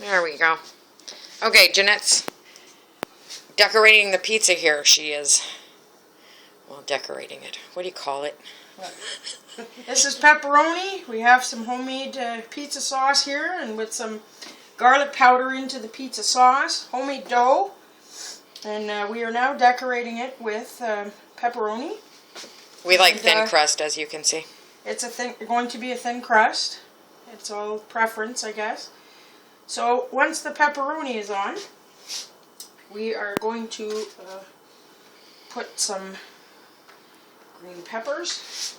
There we go. Okay, Ginette's decorating the pizza here. She is, well, decorating it. What do you call it? This is pepperoni. We have some homemade pizza sauce here, and with some garlic powder into the pizza sauce. Homemade dough. And we are now decorating it with pepperoni. We like thin crust, as you can see. It's going to be a thin crust. It's all preference, I guess. So once the pepperoni is on, we are going to put some green peppers.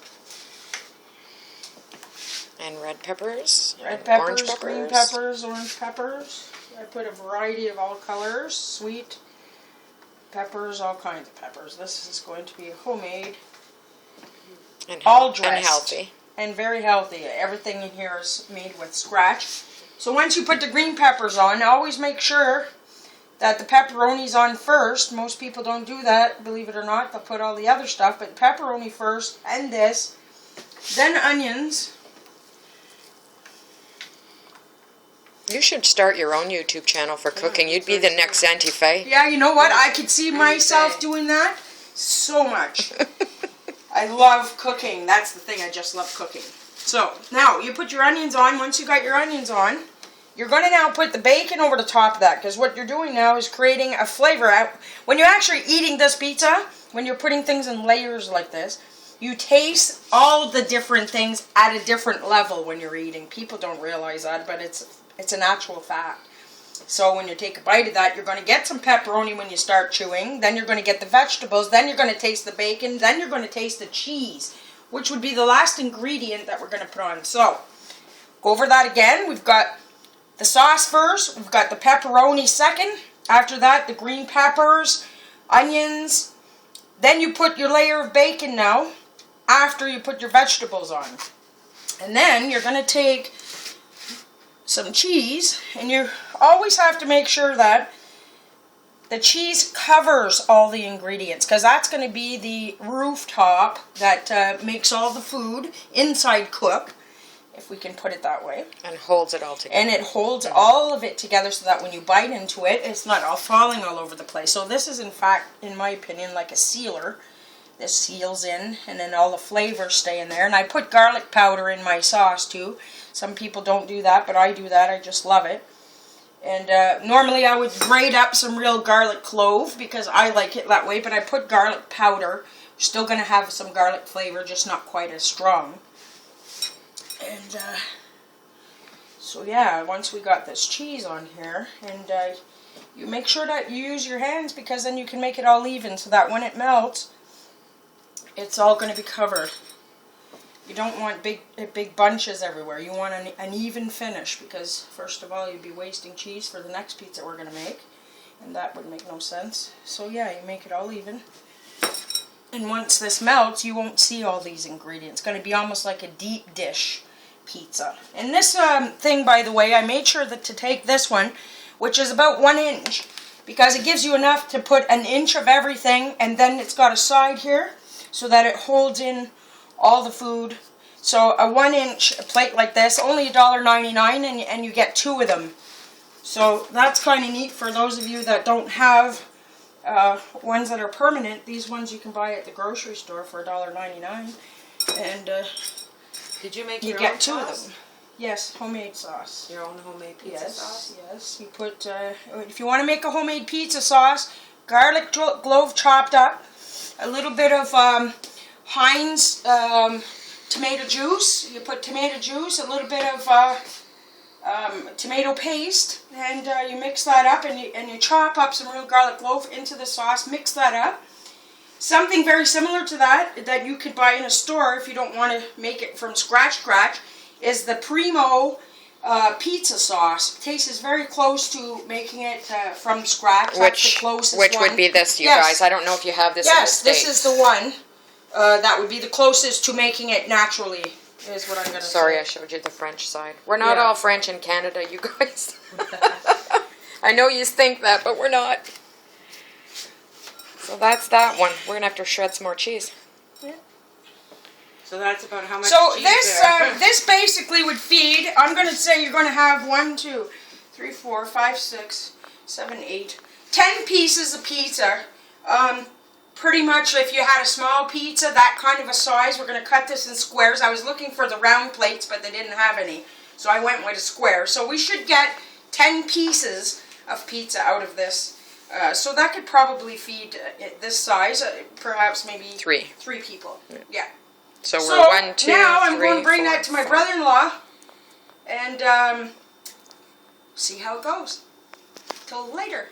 And red peppers. Red peppers, orange peppers. green peppers, orange peppers. I put a variety of all colors, sweet peppers, all kinds of peppers. This is going to be homemade, And all dressed, and healthy. and very healthy. Everything in here is made with scratch. So once you put the green peppers on, always make sure that the pepperoni's on first. Most people don't do that, believe it or not. They'll put all the other stuff, but pepperoni first, and this, then onions. You should start your own YouTube channel for cooking. You'd be the next Auntie Faye. Yeah, you know what? I could see myself doing that so much. I love cooking. That's the thing. I just love cooking. So, now, you put your onions on. Once you got your onions on, you're going to now put the bacon over the top of that, because what you're doing now is creating a flavor. When you're actually eating this pizza, when you're putting things in layers like this, you taste all the different things at a different level when you're eating. People don't realize that, but it's an actual fact. So when you take a bite of that, you're going to get some pepperoni when you start chewing. Then you're going to get the vegetables. Then you're going to taste the bacon. Then you're going to taste the cheese, which would be the last ingredient that we're going to put on. So, go over that again. We've got the sauce first. We've got the pepperoni second. After that, the green peppers, onions. Then you put your layer of bacon now, after you put your vegetables on. And then you're going to take some cheese, and you always have to make sure that the cheese covers all the ingredients, because that's going to be the rooftop that makes all the food inside cook, if we can put it that way. And holds it all together. And it holds all of it together so that when you bite into it, it's not all falling all over the place. So this is, in fact, in my opinion, like a sealer. This seals in, and then all the flavors stay in there. And I put garlic powder in my sauce too. Some people don't do that, but I do that. I just love it. And normally I would grate up some real garlic clove, because I like it that way, but I put garlic powder. You're still going to have some garlic flavor, just not quite as strong. And so yeah, once we got this cheese on here, and you make sure that you use your hands, because then you can make it all even, so that when it melts, it's all going to be covered. You don't want big bunches everywhere. You want an even finish, because first of all, you'd be wasting cheese for the next pizza we're going to make, and that would make no sense. So yeah, you make it all even. And once this melts, you won't see all these ingredients. It's going to be almost like a deep dish pizza. And this thing, by the way, I made sure that to take this one, which is about 1 inch, because it gives you enough to put an inch of everything, and then it's got a side here, so that it holds in all the food. So a 1 inch plate like this, only $1.99, and you get 2 of them. So that's kind of neat for those of you that don't have ones that are permanent. These ones you can buy at the grocery store for $1.99, and did you make you your get own 2 sauce? of them. Yes, homemade sauce. Your own homemade pizza sauce? Yes. You put, if you want to make a homemade pizza sauce, garlic clove chopped up, a little bit of Heinz tomato juice. You put tomato juice, a little bit of tomato paste, and you mix that up, and you chop up some real garlic clove into the sauce. Mix that up. Something very similar to that you could buy in a store if you don't want to make it from scratch, is the Primo pizza sauce. It tastes very close to making it from scratch. That's the closest which one. would be this, you guys. I don't know if you have this in the States. Yes, this is the one. That would be the closest to making it naturally, is what I'm going to say. Sorry, I showed you the French side. We're not all French in Canada, you guys. I know you think that, but we're not. So that's that one. We're going to have to shred some more cheese. Yeah. So that's about how much So cheese this there. this basically would feed, I'm going to say you're going to have 1, 2, 3, 4, 5, 6, 7, 8, 10 pieces of pizza. Pretty much if you had a small pizza, that kind of a size, we're going to cut this in squares. I was looking for the round plates, but they didn't have any. So I went with a square. So we should get 10 pieces of pizza out of this. So that could probably feed this size, perhaps maybe 3 people. Yeah. So we're 1, 2, now I'm 3, going to bring 4, that to my 5. brother-in-law and see how it goes. Till later.